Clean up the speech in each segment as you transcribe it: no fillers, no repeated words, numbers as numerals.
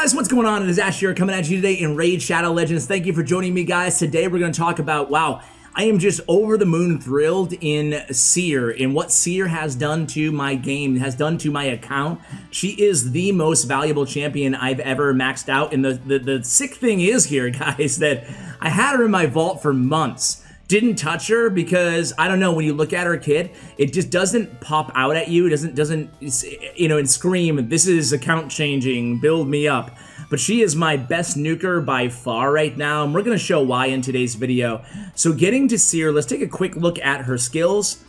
guys, what's going on? It is Ash here coming at you today in Raid Shadow Legends. Thank you for joining me, guys. Today we're going to talk about, wow, I am just over the moon thrilled in Seer, in what Seer has done to my game, has done to my account. She is the most valuable champion I've ever maxed out. And the sick thing is here, guys, that I had her in my vault for months. Didn't touch her because, I don't know, when you look at her kit, it just doesn't pop out at you. It doesn't, you know, and scream, this is account changing, build me up. But she is my best nuker by far right now, and we're going to show why in today's video. So getting to Seer, let's take a quick look at her skills.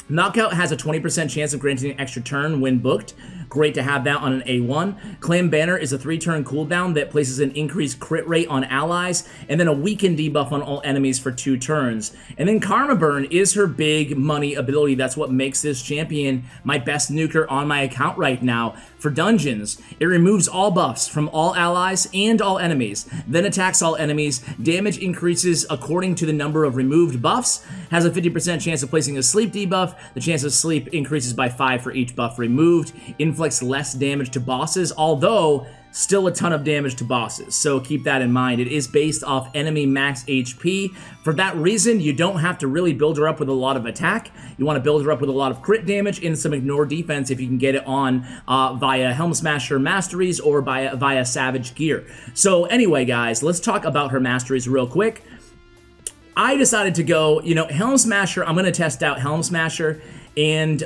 Knockout has a 20% chance of granting an extra turn when booked. Great to have that on an A1. Clan Banner is a 3-turn cooldown that places an increased crit rate on allies, and then a weaken debuff on all enemies for 2 turns. And then Karma Burn is her big money ability. That's what makes this champion my best nuker on my account right now. For dungeons, it removes all buffs from all allies and all enemies, then attacks all enemies. Damage increases according to the number of removed buffs. Has a 50% chance of placing a sleep debuff. The chance of sleep increases by 5 for each buff removed. Inflicts less damage to bosses, although still a ton of damage to bosses, so keep that in mind. It is based off enemy max HP. For that reason, you don't have to really build her up with a lot of attack. You want to build her up with a lot of crit damage and some ignore defense if you can get it on via SkillsMasteries Masteries or via Savage Gear. So anyway, guys, let's talk about her Masteries real quick. I decided to go, you know, Helm Smasher, I'm going to test out Helm Smasher and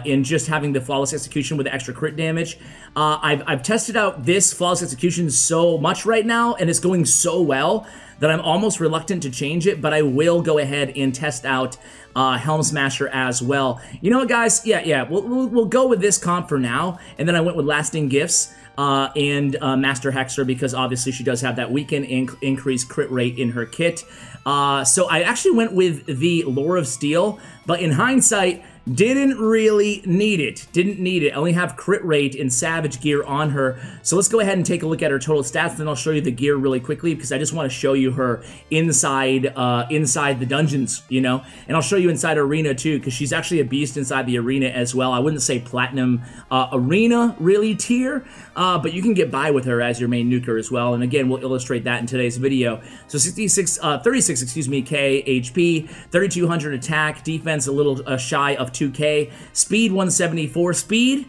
in just having the flawless execution with the extra crit damage. I've tested out this flawless execution so much right now, and it's going so well that I'm almost reluctant to change it, but I will go ahead and test out Helm Smasher as well. You know what, guys? Yeah, we'll go with this comp for now, and then I went with Lasting Gifts and Master Hexer because obviously she does have that weaken increased crit rate in her kit. So I actually went with the Lore of Steel, but in hindsight, didn't really need it. Didn't need it. I only have crit rate and Savage Gear on her. So let's go ahead and take a look at her total stats, then I'll show you the gear really quickly because I just want to show you her inside inside the dungeons, you know? And I'll show you inside Arena too because she's actually a beast inside the Arena as well. I wouldn't say Platinum Arena really tier, but you can get by with her as your main nuker as well. And again, we'll illustrate that in today's video. So 36, excuse me, K HP, 3200 attack, defense a little shy of 2K, speed 174, speed,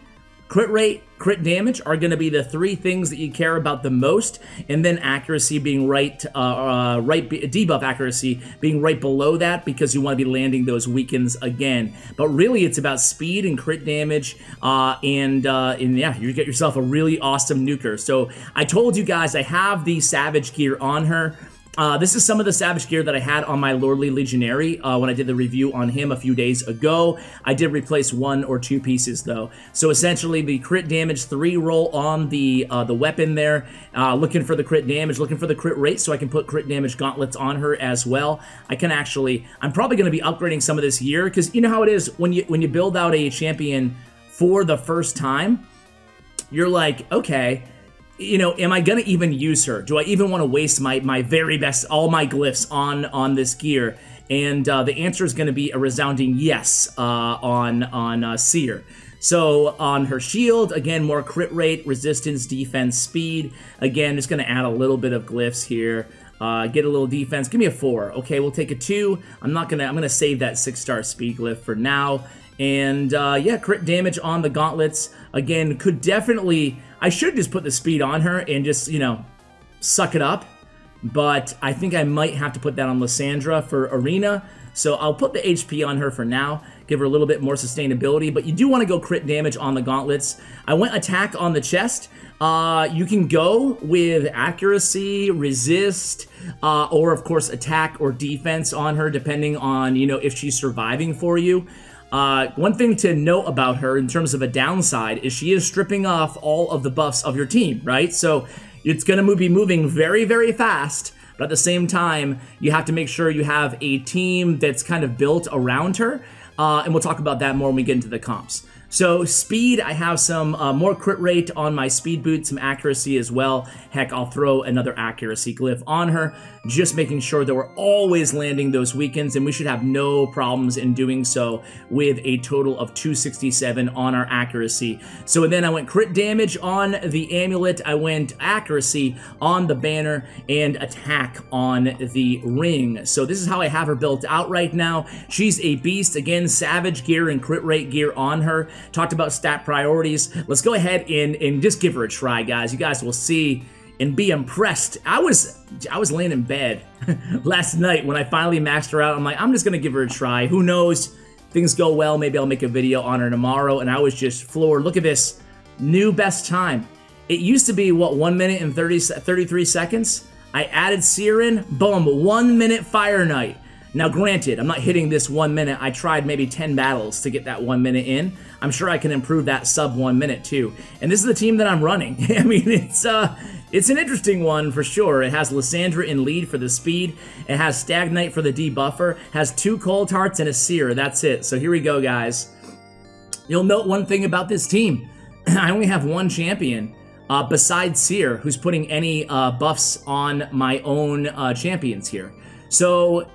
crit rate, crit damage are going to be the 3 things that you care about the most, and then accuracy being debuff accuracy being right below that because you want to be landing those weakens again. But really it's about speed and crit damage, and yeah, you get yourself a really awesome nuker. So I told you guys I have the Savage Gear on her. This is some of the Savage Gear that I had on my Lordly Legionary when I did the review on him a few days ago. I did replace 1 or 2 pieces though. So essentially the crit damage 3 roll on the weapon there, looking for the crit damage, looking for the crit rate so I can put crit damage gauntlets on her as well. I'm probably going to be upgrading some of this gear because you know how it is when you build out a champion for the first time, you're like, okay, you know, am I going to even use her? Do I even want to waste my very best, all my glyphs on this gear? And the answer is going to be a resounding yes on Seer. So on her shield, again, more crit rate, resistance, defense, speed. Again, just going to add a little bit of glyphs here. Get a little defense. Give me a 4. Okay, we'll take a 2. I'm going to save that 6-star speed glyph for now. And yeah, crit damage on the gauntlets. Again, could definitely, I should just put the speed on her and just, you know, suck it up. But I think I might have to put that on Lysandra for Arena. So I'll put the HP on her for now, give her a little bit more sustainability. But you do want to go crit damage on the gauntlets. I went attack on the chest. You can go with accuracy, resist, or of course attack or defense on her, depending on, you know, if she's surviving for you. One thing to note about her in terms of a downside is she is stripping off all of the buffs of your team, right? So it's going to be moving very, very fast, but at the same time, you have to make sure you have a team that's kind of built around her, and we'll talk about that more when we get into the comps. So speed, I have some more crit rate on my speed boot, some accuracy as well. Heck, I'll throw another accuracy glyph on her, just making sure that we're always landing those weakens, and we should have no problems in doing so with a total of 267 on our accuracy. So then I went crit damage on the amulet, I went accuracy on the banner, and attack on the ring. So this is how I have her built out right now. She's a beast. Again, savage gear and crit rate gear on her. Talked about stat priorities. Let's go ahead and just give her a try, guys. You guys will see and be impressed. I was laying in bed last night when I finally maxed her out. I'm like, I'm just gonna give her a try. Who knows? Things go well. Maybe I'll make a video on her tomorrow. And I was just floored. Look at this new best time. It used to be, what, 1 minute and 33 seconds? I added Seer in, boom, 1 minute Fire Knight. Now granted, I'm not hitting this 1 minute. I tried maybe 10 battles to get that 1 minute in. I'm sure I can improve that sub 1 minute too. And this is the team that I'm running. I mean, it's an interesting one for sure. It has Lysandra in lead for the speed. It has Stagnite for the debuffer. Has 2 Cold Hearts and a Seer. That's it. So here we go, guys. You'll note one thing about this team. I only have one champion besides Seer who's putting any buffs on my own champions here. So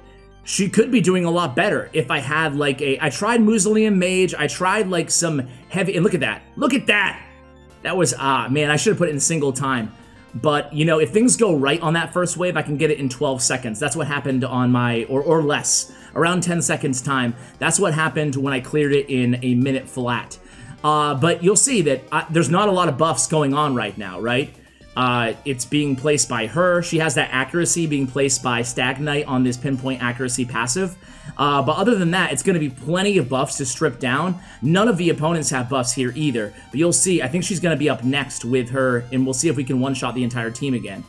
she could be doing a lot better if I had like I tried Mausoleum Mage, I tried like some heavy, and look at that. Look at that! That was, man, I should have put it in single time. But, you know, if things go right on that first wave, I can get it in 12 seconds. That's what happened on my, or less, around 10 seconds time. That's what happened when I cleared it in a minute flat. But you'll see that there's not a lot of buffs going on right now, right? It's being placed by her. She has that accuracy being placed by Stagnite on this pinpoint accuracy passive. But other than that, it's going to be plenty of buffs to strip down. None of the opponents have buffs here either. But you'll see, I think she's going to be up next with her, and we'll see if we can one-shot the entire team again.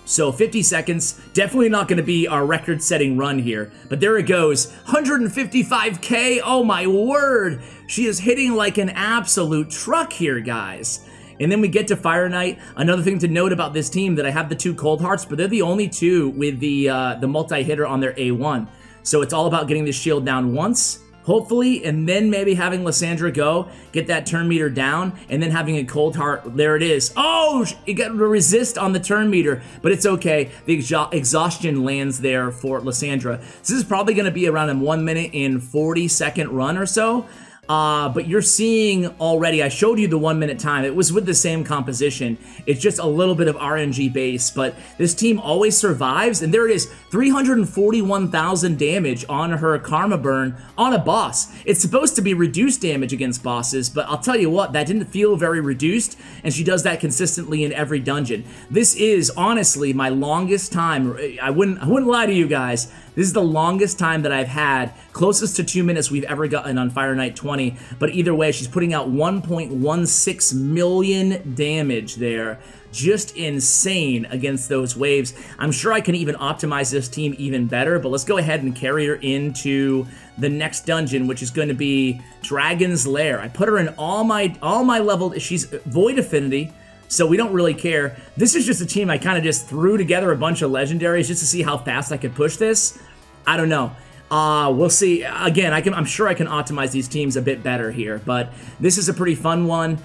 So 50 seconds, definitely not going to be our record-setting run here. But there it goes, 155k, oh my word! She is hitting like an absolute truck here, guys. And then we get to Fire Knight. Another thing to note about this team, that I have the 2 Cold Hearts, but they're the only 2 with the multi-hitter on their A1. So it's all about getting the shield down once, hopefully, and then maybe having Lysandra go, get that turn meter down, and then having a Cold Heart. There it is. Oh, it got to resist on the turn meter, but it's okay. The exhaustion lands there for Lysandra. This is probably going to be around a 1 minute and 40-second run or so. But you're seeing already, I showed you the 1 minute time. It was with the same composition. It's just a little bit of RNG base, but this team always survives. And there it is, 341,000 damage on her Karma Burn on a boss. It's supposed to be reduced damage against bosses, but I'll tell you what, that didn't feel very reduced, and she does that consistently in every dungeon. This is honestly my longest time. I wouldn't lie to you guys. This is the longest time that I've had, closest to 2 minutes we've ever gotten on Fire Knight 20, but either way, she's putting out 1.16 million damage there. Just insane against those waves. I'm sure I can even optimize this team even better, but let's go ahead and carry her into the next dungeon, which is going to be Dragon's Lair. I put her in all my level. She's Void Affinity, so we don't really care. This is just a team I kind of just threw together a bunch of legendaries just to see how fast I could push this. I don't know. We'll see. Again, I'm sure I can optimize these teams a bit better here, but this is a pretty fun one.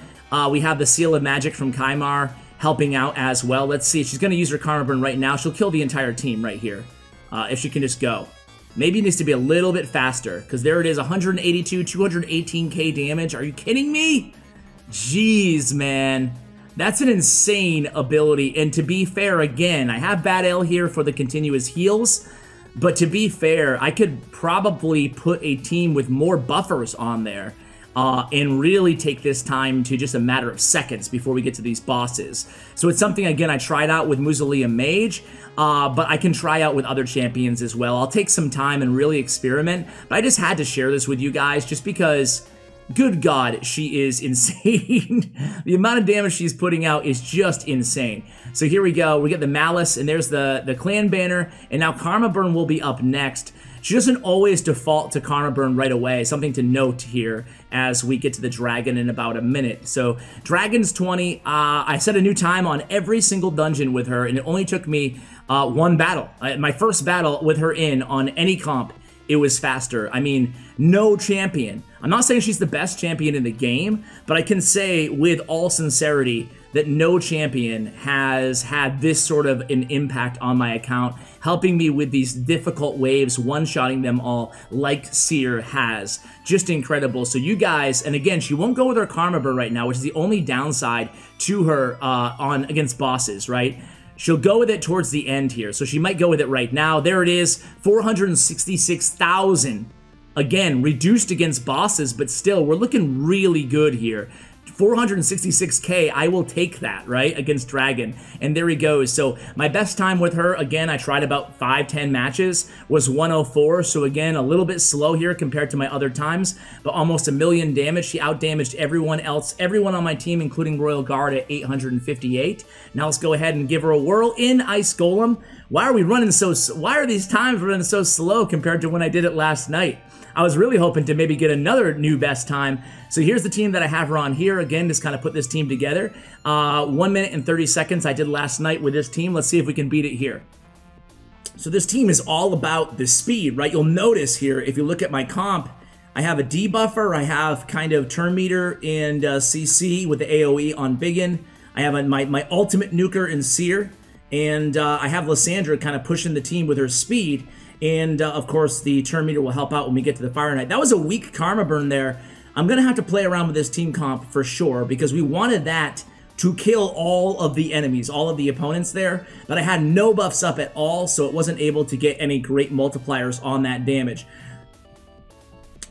We have the Seal of Magic from Kaimar helping out as well. Let's see. She's going to use her Karma Burn right now. She'll kill the entire team right here if she can just go. Maybe it needs to be a little bit faster, because there it is, 182, 218k damage. Are you kidding me? Jeez, man. That's an insane ability, and to be fair, again, I have Bad L here for the continuous heals, but to be fair, I could probably put a team with more buffers on there and really take this time to just a matter of seconds before we get to these bosses. So it's something, again, I tried out with Mausoleum Mage, but I can try out with other champions as well. I'll take some time and really experiment, but I just had to share this with you guys just because, good God, she is insane. The amount of damage she's putting out is just insane. So here we go. We get the Malice, and there's the clan banner, and now Karma Burn will be up next. She doesn't always default to Karma Burn right away. Something to note here as we get to the dragon in about a minute. So Dragon's 20. I set a new time on every single dungeon with her, and it only took me one battle. My first battle with her on any comp, it was faster. I mean, no champion. I'm not saying she's the best champion in the game, but I can say with all sincerity that no champion has had this sort of an impact on my account, helping me with these difficult waves, one-shotting them all like Seer has. Just incredible. So you guys, and again, she won't go with her Karma Burn right now, which is the only downside to her against bosses, right? She'll go with it towards the end here, so she might go with it right now. There it is, 466,000. Again, reduced against bosses, but still, we're looking really good here. 466k, I will take that, right, against Dragon. And there he goes. So my best time with her, again, I tried about 5-10 matches, was 104. So again, a little bit slow here compared to my other times, but almost 1,000,000 damage. She outdamaged everyone else, everyone on my team, including Royal Guard at 858. Now let's go ahead and give her a whirl in Ice Golem. Why are we running so, why are these times running so slow compared to when I did it last night? I was really hoping to maybe get another new best time. So here's the team that I have her on here. Again, just kind of put this team together. 1 minute and 30 seconds I did last night with this team. Let's see if we can beat it here. So this team is all about the speed, right? You'll notice here, if you look at my comp, I have a debuffer, I have kind of turn meter and CC with the AoE on Biggin. I have my ultimate nuker in Seer, and I have Lysandra kind of pushing the team with her speed. And of course, the turn meter will help out when we get to the Fire Knight. That was a weak Karma Burn there. I'm going to have to play around with this team comp for sure, because we wanted that to kill all of the enemies, all of the opponents there. But I had no buffs up at all, so it wasn't able to get any great multipliers on that damage.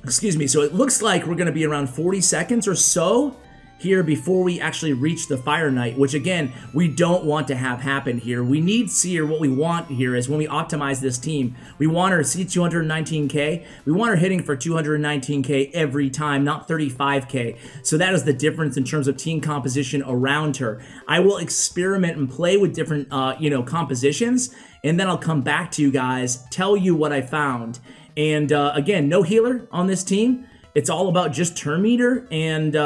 Excuse me. So it looks like we're going to be around 40 seconds or so here before we actually reach the Fire Knight, which again, we don't want to have happen here. We need Seer. What we want here is when we optimize this team, we want her to see 219k. We want her hitting for 219k every time, not 35k. So that is the difference in terms of team composition around her. I will experiment and play with different, compositions, and then I'll come back to you guys, tell you what I found. And again, no healer on this team. It's all about just turn meter and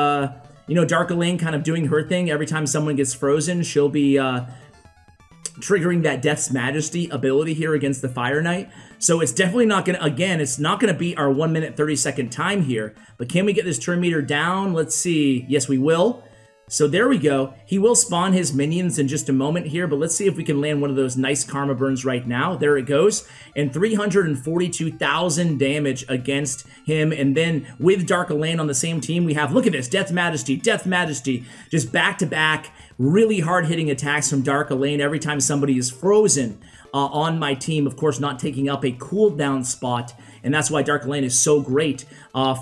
Dark Elaine kind of doing her thing. Every time someone gets frozen, she'll be triggering that Death's Majesty ability here against the Fire Knight. So it's definitely not going to, again, it's not going to beat our 1 minute 30 second time here. But can we get this turn meter down? Let's see. Yes, we will. So there we go. He will spawn his minions in just a moment here, but let's see if we can land one of those nice Karma Burns right now. There it goes. And 342,000 damage against him. And then with Dark Elaine on the same team, we have, look at this, Death Majesty, just back-to-back, really hard-hitting attacks from Dark Elaine every time somebody is frozen on my team. Of course, not taking up a cooldown spot. And that's why Dark Elaine is so great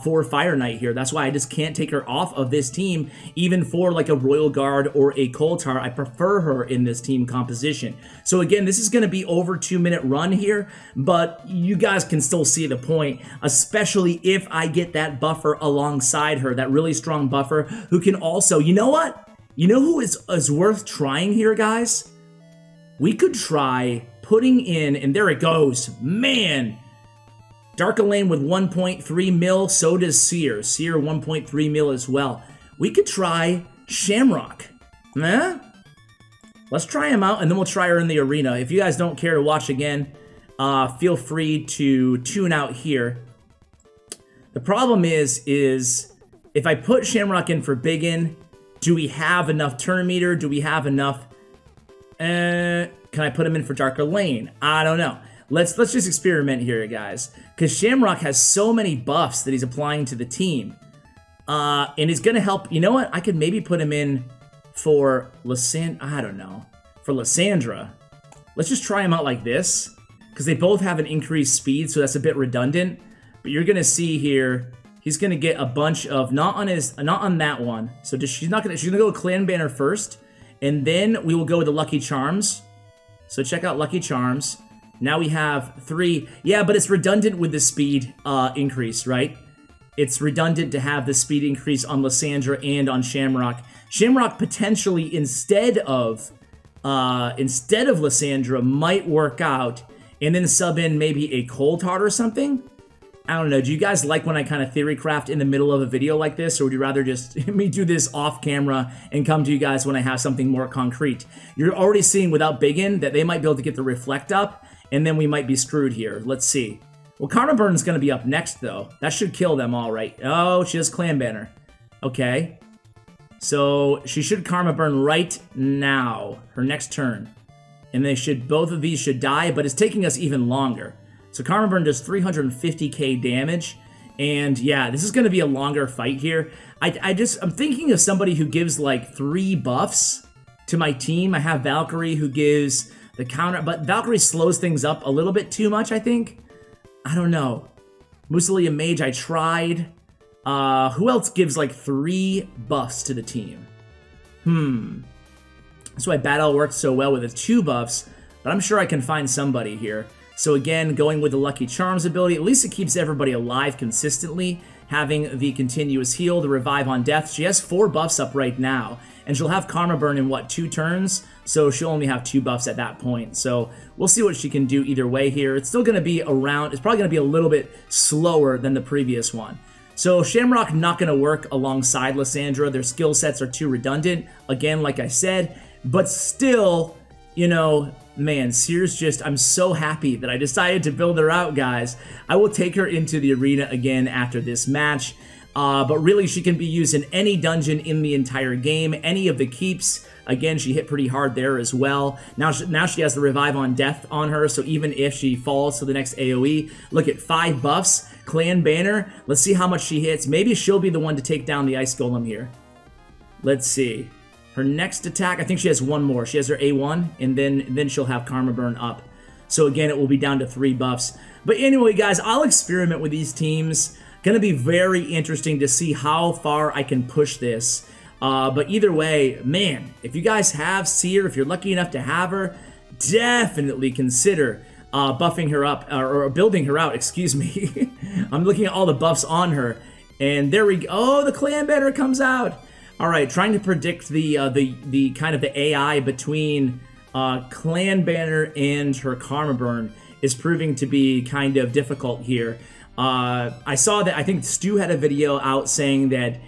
for Fire Knight here. That's why I just can't take her off of this team, even for like a Royal Guard or a Koltar. I prefer her in this team composition. So again, this is going to be over 2 minute run here, but you guys can still see the point, especially if I get that buffer alongside her, that really strong buffer who can also, you know what? You know who is worth trying here, guys? We could try putting in, and there it goes, man. Dark Elaine with 1.3 mil, so does Seer. Seer 1.3 mil as well. We could try Shamrock. Huh? Let's try him out, and then we'll try her in the arena. If you guys don't care to watch again, feel free to tune out here. The problem is if I put Shamrock in for Biggin, do we have enough turn meter? Do we have enough? Can I put him in for Dark Elaine? I don't know. Let's just experiment here, guys, because Shamrock has so many buffs that he's applying to the team, and he's gonna help. You know what? I could maybe put him in for I don't know, for Lysandra. Let's just try him out like this, because they both have an increased speed, so that's a bit redundant. But you're gonna see here, he's gonna get a bunch of not on that one. So she's gonna go Clan Banner first, and then we will go with the Lucky Charms. So check out Lucky Charms. Now we have 3. Yeah, but it's redundant with the speed increase, right? It's redundant to have the speed increase on Lysandra and on Shamrock. Shamrock potentially instead of Lysandra might work out, and then sub in maybe a Cold Heart or something. I don't know. Do you guys like when I kind of theory craft in the middle of a video like this, or would you rather just me do this off camera and come to you guys when I have something more concrete? You're already seeing without Biggin that they might be able to get the reflect up, and then we might be screwed here. Let's see. Well, Karma Burn's going to be up next, though. That should kill them all, right? Oh, she has Clan Banner. Okay. So she should Karma Burn right now, her next turn. And both of these should die, but it's taking us even longer. So Karma Burn does 350k damage. And yeah, this is going to be a longer fight here. I'm thinking of somebody who gives like 3 buffs to my team. I have Valkyrie who gives the counter, but Valkyrie slows things up a little bit too much, I think. I don't know. Musalia Mage, I tried. Who else gives like 3 buffs to the team? That's why Battle works so well with the 2 buffs, but I'm sure I can find somebody here. So again, going with the Lucky Charms ability, at least it keeps everybody alive consistently, having the continuous heal, the revive on death. She has 4 buffs up right now, and she'll have Karma Burn in, what, 2 turns? So she'll only have 2 buffs at that point. So we'll see what she can do either way here. It's still going to be around, it's probably going to be a little bit slower than the previous one. So Shamrock not going to work alongside Lysandra. Their skill sets are too redundant, again, like I said. But still, you know, man, Seer's just, I'm so happy that I decided to build her out, guys. I will take her into the arena again after this match. But really, she can be used in any dungeon in the entire game, any of the keeps. Again, she hit pretty hard there as well. Now she has the revive on death on her, so even if she falls to the next AoE, look at 5 buffs, Clan Banner. Let's see how much she hits. Maybe she'll be the one to take down the Ice Golem here. Let's see. Her next attack, I think she has 1 more. She has her A1, and then she'll have Karma Burn up. So again, it will be down to 3 buffs. But anyway, guys, I'll experiment with these teams. Gonna be very interesting to see how far I can push this. But either way, man, if you guys have Seer, if you're lucky enough to have her, definitely consider buffing her up, or building her out, excuse me. I'm looking at all the buffs on her, and there we go. Oh, the Clan Banner comes out. All right, trying to predict the kind of the AI between Clan Banner and her Karma Burn is proving to be kind of difficult here. I saw that, I think Stu had a video out saying that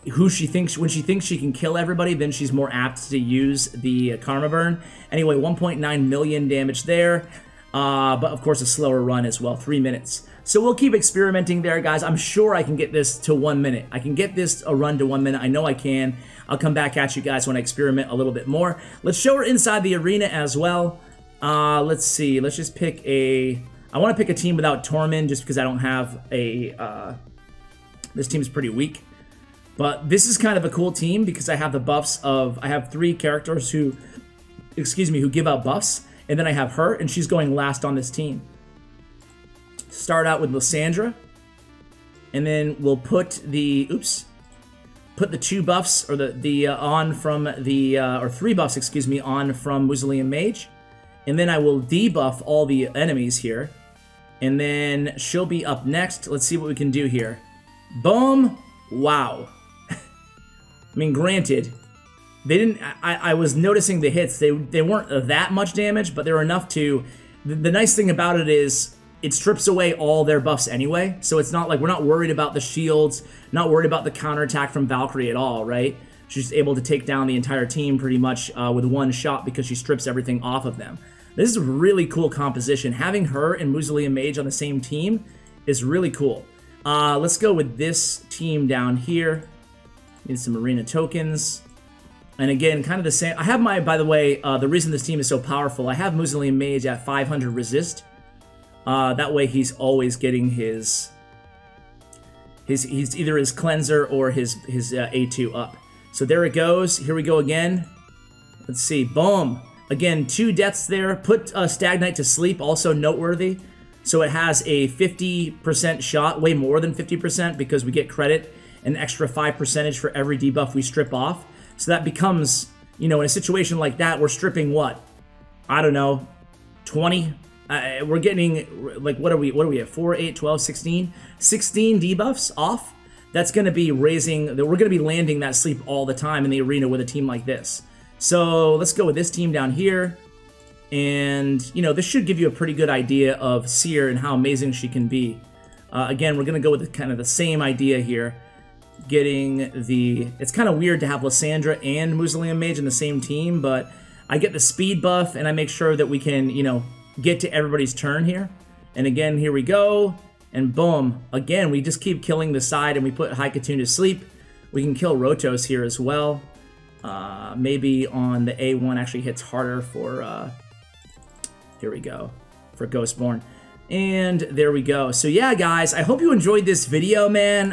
when she thinks she can kill everybody, then she's more apt to use the Karma Burn. Anyway, 1.9 million damage there, but of course a slower run as well, 3 minutes. So we'll keep experimenting there, guys. I'm sure I can get this to 1 minute. I can get this a run to 1 minute. I know I can. I'll come back at you guys when I experiment a little bit more. Let's show her inside the arena as well. Let's see. Let's just pick a... I want to pick a team without Tormund just because I don't have a... this team's pretty weak. But this is kind of a cool team because I have the buffs of... I have 3 characters who... excuse me, who give out buffs. And then I have her, and she's going last on this team. Start out with Lysandra, and then we'll put the put the 2 buffs or the on from the or 3 buffs, excuse me, on from Musalia Mage, and then I will debuff all the enemies here, and then she'll be up next. Let's see what we can do here. Boom! Wow. I mean, granted, they didn't. I was noticing the hits. They weren't that much damage, but they were enough to. The nice thing about it is, it strips away all their buffs anyway, so it's not like we're not worried about the shields, not worried about the counterattack from Valkyrie at all, right? She's able to take down the entire team pretty much with 1 shot because she strips everything off of them. This is a really cool composition. Having her and Musalia Mage on the same team is really cool. Let's go with this team down here. Need some arena tokens. And again, kind of the same. I have my, by the way, the reason this team is so powerful, I have Musalia Mage at 500 resist. That way he's always getting he's either his cleanser or his A2 up. So there it goes. Here we go again. Let's see. Boom. Again, 2 deaths there. Put Stag Knight to sleep, also noteworthy. So it has a 50% shot, way more than 50% because we get credit, an extra 5% for every debuff we strip off. So that becomes, you know, in a situation like that, we're stripping what? I don't know, 20? We're getting, like, what are we at? 4, 8, 12, 16? 16 debuffs off? That's going to be raising, we're going to be landing that sleep all the time in the arena with a team like this. So let's go with this team down here. And, you know, this should give you a pretty good idea of Seer and how amazing she can be. Again, we're going to go with kind of the same idea here. Getting the, it's kind of weird to have Lysandra and Musalia Mage in the same team, but I get the speed buff and I make sure that we can, you know, get to everybody's turn here. And again, here we go. And boom. Again, we just keep killing the side and we put Haikatun to sleep. We can kill Rotos here as well. Maybe on the A1 actually hits harder for, here we go, for Ghostborn. And there we go. So yeah, guys, I hope you enjoyed this video, man.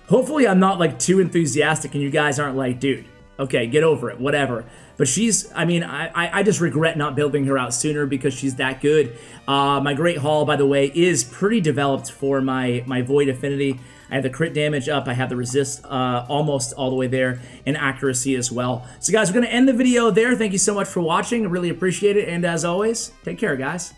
Hopefully I'm not like too enthusiastic and you guys aren't like, dude, okay, get over it, whatever. But she's, I mean, I just regret not building her out sooner because she's that good. My Great Hall, by the way, is pretty developed for my Void Affinity. I have the crit damage up, I have the resist almost all the way there, and accuracy as well. So guys, we're going to end the video there. Thank you so much for watching. I really appreciate it. And as always, take care, guys.